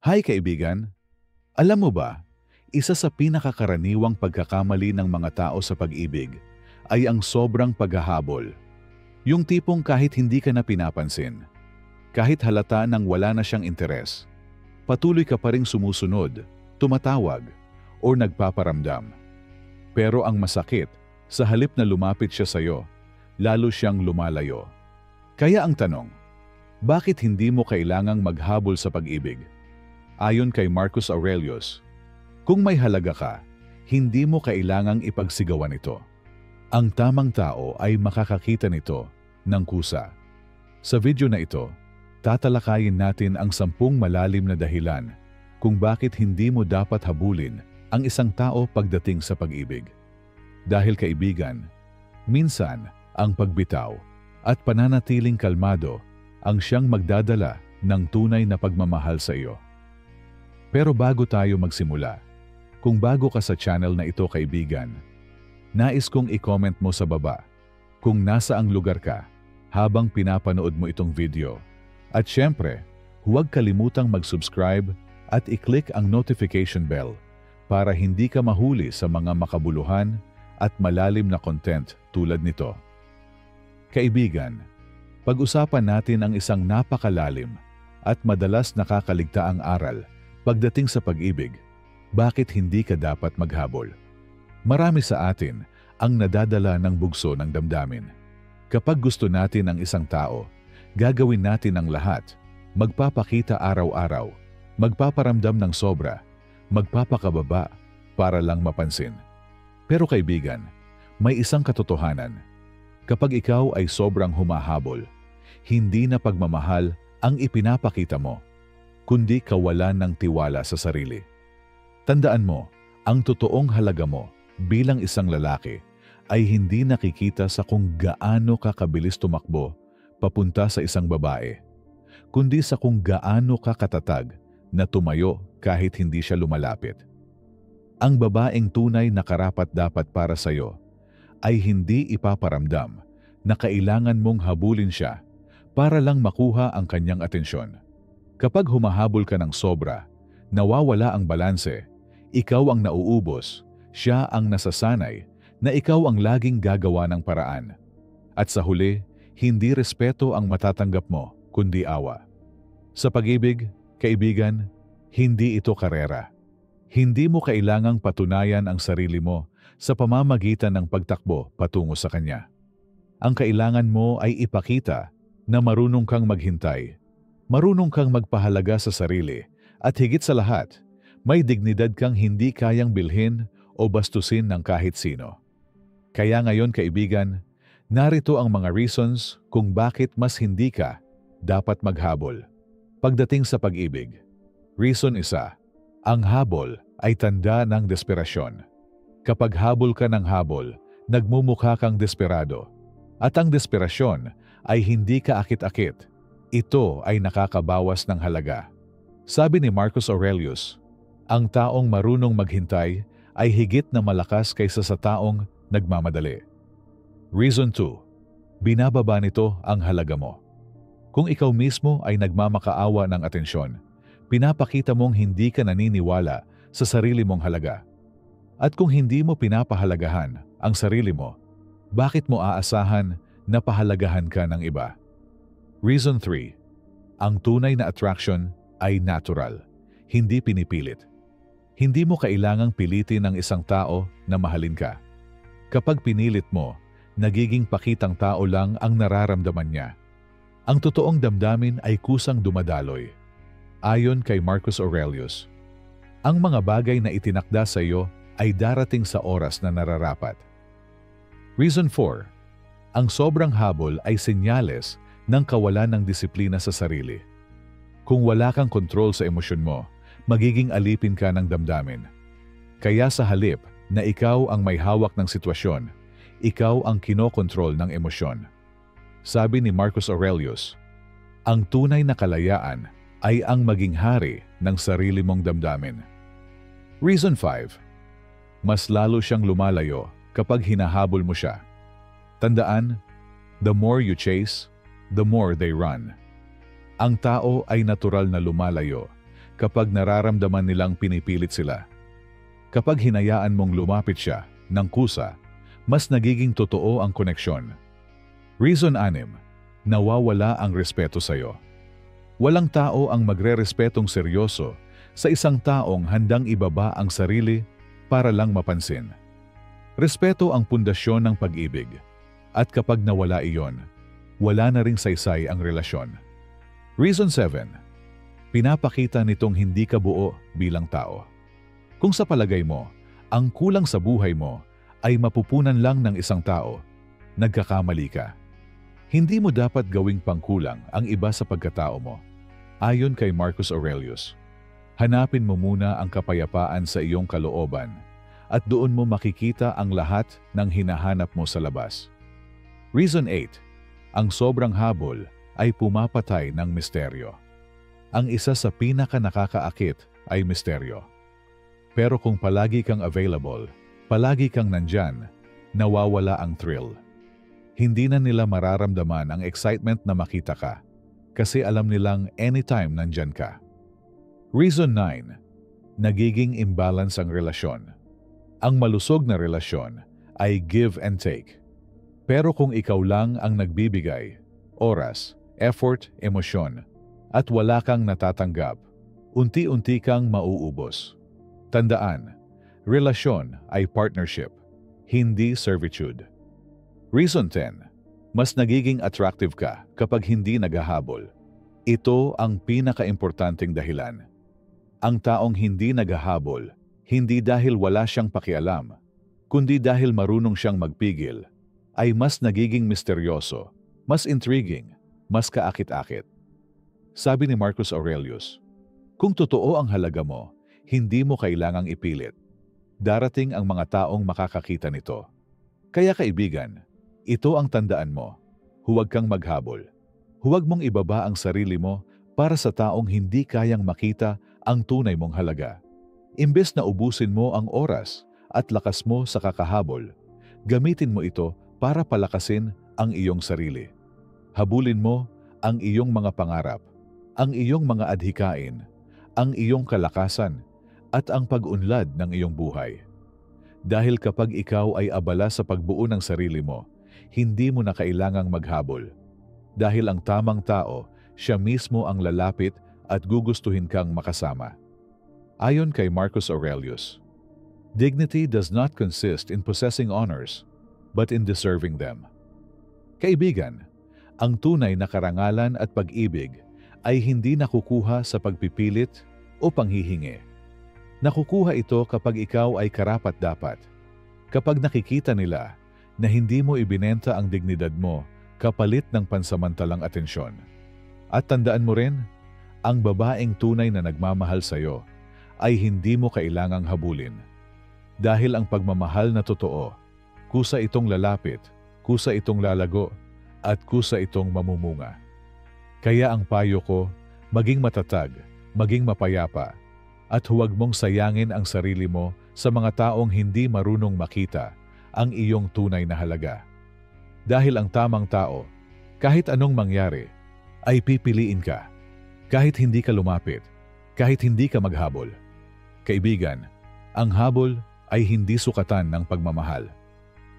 Hi kaibigan! Alam mo ba, isa sa pinakakaraniwang pagkakamali ng mga tao sa pag-ibig ay ang sobrang paghahabol. Yung tipong kahit hindi ka na pinapansin, kahit halata nang wala na siyang interes, patuloy ka pa ring sumusunod, tumatawag, o nagpaparamdam. Pero ang masakit, sa halip na lumapit siya sa'yo, lalo siyang lumalayo. Kaya ang tanong, bakit hindi mo kailangang maghabol sa pag-ibig? Ayon kay Marcus Aurelius, kung may halaga ka, hindi mo kailangang ipagsigawan ito. Ang tamang tao ay makakakita nito ng kusa. Sa video na ito, tatalakayin natin ang 10 malalim na dahilan kung bakit hindi mo dapat habulin ang isang tao pagdating sa pag-ibig. Dahil kaibigan, minsan ang pagbitaw at pananatiling kalmado ang siyang magdadala ng tunay na pagmamahal sa iyo. Pero bago tayo magsimula, kung bago ka sa channel na ito kaibigan, nais kong i-comment mo sa baba kung nasa ang lugar ka habang pinapanood mo itong video. At syempre, huwag kalimutang mag-subscribe at i-click ang notification bell para hindi ka mahuli sa mga makabuluhan at malalim na content tulad nito. Kaibigan, pag-usapan natin ang isang napakalalim at madalas nakakaligtaang aral pagdating sa pag-ibig. Bakit hindi ka dapat maghabol? Marami sa atin ang nadadala ng bugso ng damdamin. Kapag gusto natin ang isang tao, gagawin natin ang lahat. Magpapakita araw-araw, magpaparamdam ng sobra, magpapakababa para lang mapansin. Pero kaibigan, may isang katotohanan. Kapag ikaw ay sobrang humahabol, hindi na pagmamahal ang ipinapakita mo, kundi kawalan ng tiwala sa sarili. Tandaan mo, ang totoong halaga mo bilang isang lalaki ay hindi nakikita sa kung gaano ka kabilis tumakbo papunta sa isang babae, kundi sa kung gaano ka katatag na tumayo kahit hindi siya lumalapit. Ang babaeng tunay na karapat-dapat para sa iyo ay hindi ipaparamdam na kailangan mong habulin siya para lang makuha ang kanyang atensyon. Kapag humahabol ka ng sobra, nawawala ang balanse, ikaw ang nauubos, siya ang nasasanay na ikaw ang laging gagawa ng paraan. At sa huli, hindi respeto ang matatanggap mo, kundi awa. Sa pag-ibig, kaibigan, hindi ito karera. Hindi mo kailangang patunayan ang sarili mo sa pamamagitan ng pagtakbo patungo sa kanya. Ang kailangan mo ay ipakita na marunong kang maghintay, marunong kang magpahalaga sa sarili, at higit sa lahat, may dignidad kang hindi kayang bilhin o bastusin ng kahit sino. Kaya ngayon kaibigan, narito ang mga reasons kung bakit mas hindi ka dapat maghabol pagdating sa pag-ibig. Reason 1, ang habol ay tanda ng desperasyon. Kapag habol ka ng habol, nagmumukha kang desperado. At ang desperasyon ay hindi ka akit-akit. Ito ay nakakabawas ng halaga. Sabi ni Marcus Aurelius, ang taong marunong maghintay ay higit na malakas kaysa sa taong nagmamadali. Reason 2, binababa nito ang halaga mo. Kung ikaw mismo ay nagmamakaawa ng atensyon, pinapakita mong hindi ka naniniwala sa sarili mong halaga. At kung hindi mo pinapahalagahan ang sarili mo, bakit mo aasahan na pahalagahan ka ng iba? Reason 3, ang tunay na attraction ay natural, hindi pinipilit. Hindi mo kailangang pilitin ang isang tao na mahalin ka. Kapag pinilit mo, nagiging pakitang tao lang ang nararamdaman niya. Ang totoong damdamin ay kusang dumadaloy. Ayon kay Marcus Aurelius, ang mga bagay na itinakda sa iyo ay darating sa oras na nararapat. Reason 4, ang sobrang habol ay senyales ng kawalan ng disiplina sa sarili. Kung wala kang kontrol sa emosyon mo, magiging alipin ka ng damdamin. Kaya sa halip na ikaw ang may hawak ng sitwasyon, ikaw ang kinokontrol ng emosyon. Sabi ni Marcus Aurelius, ang tunay na kalayaan ay ang maging hari ng sarili mong damdamin. Reason 5, mas lalo siyang lumalayo kapag hinahabol mo siya. Tandaan, the more you chase, the more they run. Ang tao ay natural na lumalayo kapag nararamdaman nilang pinipilit sila. Kapag hinayaan mong lumapit siya ng kusa, mas nagiging totoo ang koneksyon. Reason 6. Nawawala ang respeto sa'yo. Walang tao ang magre-respetong seryoso sa isang taong handang ibaba ang sarili para lang mapansin. Respeto ang pundasyon ng pag-ibig, at kapag nawala iyon, wala na ring saysay ang relasyon. Reason 7. Pinapakita nitong hindi ka buo bilang tao. Kung sa palagay mo, ang kulang sa buhay mo ay mapupunan lang ng isang tao, nagkakamali ka. Hindi mo dapat gawing pangkulang ang iba sa pagkatao mo. Ayon kay Marcus Aurelius, hanapin mo muna ang kapayapaan sa iyong kalooban at doon mo makikita ang lahat ng hinahanap mo sa labas. Reason 8. Ang sobrang habol ay pumapatay ng misteryo. Ang isa sa pinaka-nakakaakit ay misteryo. Pero kung palagi kang available, palagi kang nandyan, nawawala ang thrill. Hindi na nila mararamdaman ang excitement na makita ka, kasi alam nilang anytime nandyan ka. Reason 9. Nagiging imbalance ang relasyon. Ang malusog na relasyon ay give and take. Pero kung ikaw lang ang nagbibigay, oras, effort, emosyon, at wala kang natatanggap, unti-unti kang mauubos. Tandaan, relasyon ay partnership, hindi servitude. Reason 10. Mas nagiging attractive ka kapag hindi naghahabol. Ito ang pinaka-importanting dahilan. Ang taong hindi naghahabol, hindi dahil wala siyang pakialam, kundi dahil marunong siyang magpigil, ay mas nagiging misteryoso, mas intriguing, mas kaakit-akit. Sabi ni Marcus Aurelius, kung totoo ang halaga mo, hindi mo kailangang ipilit. Darating ang mga taong makakakita nito. Kaya kaibigan, ito ang tandaan mo. Huwag kang maghabol. Huwag mong ibaba ang sarili mo para sa taong hindi kayang makita ang tunay mong halaga. Imbes na ubusin mo ang oras at lakas mo sa kakahabol, gamitin mo ito para palakasin ang iyong sarili. Habulin mo ang iyong mga pangarap, ang iyong mga adhikain, ang iyong kalakasan, at ang pag-unlad ng iyong buhay. Dahil kapag ikaw ay abala sa pagbuo ng sarili mo, hindi mo na kailangang maghabol. Dahil ang tamang tao, siya mismo ang lalapit at gugustuhin kang makasama. Ayon kay Marcus Aurelius, dignity does not consist in possessing honors, but in deserving them. Kaibigan, ang tunay na karangalan at pag-ibig ay hindi nakukuha sa pagpipilit o panghihingi. Nakukuha ito kapag ikaw ay karapat-dapat. Kapag nakikita nila na hindi mo ibinenta ang dignidad mo kapalit ng pansamantalang atensyon. At tandaan mo rin, ang babaeng tunay na nagmamahal sa iyo ay hindi mo kailangang habulin. Dahil ang pagmamahal na totoo, kusa itong lalapit, kusa itong lalago, at kusa itong mamumunga. Kaya ang payo ko, maging matatag, maging mapayapa, at huwag mong sayangin ang sarili mo sa mga taong hindi marunong makita ang iyong tunay na halaga. Dahil ang tamang tao, kahit anong mangyari, ay pipiliin ka. Kahit hindi ka lumapit, kahit hindi ka maghabol. Kaibigan, ang habol ay hindi sukatan ng pagmamahal.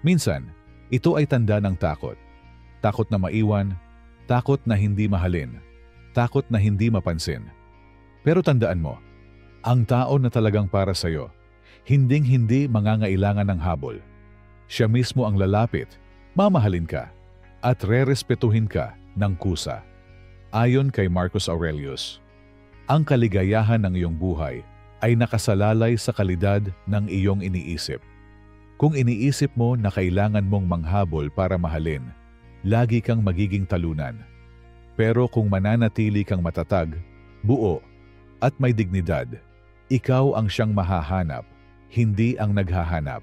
Minsan, ito ay tanda ng takot. Takot na maiwan, takot na hindi mahalin, takot na hindi mapansin. Pero tandaan mo, ang tao na talagang para sa'yo, hinding-hindi mangangailangan ng habol. Siya mismo ang lalapit, mamahalin ka, at rerespetuhin ka ng kusa. Ayon kay Marcus Aurelius, ang kaligayahan ng iyong buhay ay nakasalalay sa kalidad ng iyong iniisip. Kung iniisip mo na kailangan mong manghabol para mahalin, lagi kang magiging talunan. Pero kung mananatili kang matatag, buo, at may dignidad, ikaw ang siyang mahahanap, hindi ang naghahanap.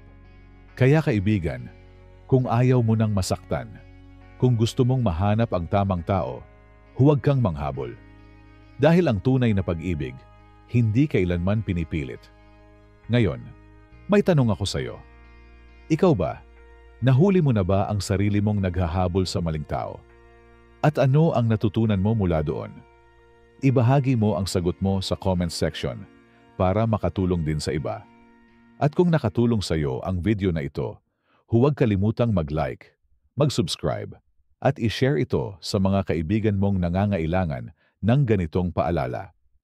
Kaya kaibigan, kung ayaw mo nang masaktan, kung gusto mong mahanap ang tamang tao, huwag kang manghabol. Dahil ang tunay na pag-ibig, hindi kailanman pinipilit. Ngayon, may tanong ako sa iyo. Ikaw ba, nahuli mo na ba ang sarili mong naghahabol sa maling tao? At ano ang natutunan mo mula doon? Ibahagi mo ang sagot mo sa comment section para makatulong din sa iba. At kung nakatulong sa iyo ang video na ito, huwag kalimutang mag-like, mag-subscribe, at i-share ito sa mga kaibigan mong nangangailangan ng ganitong paalala.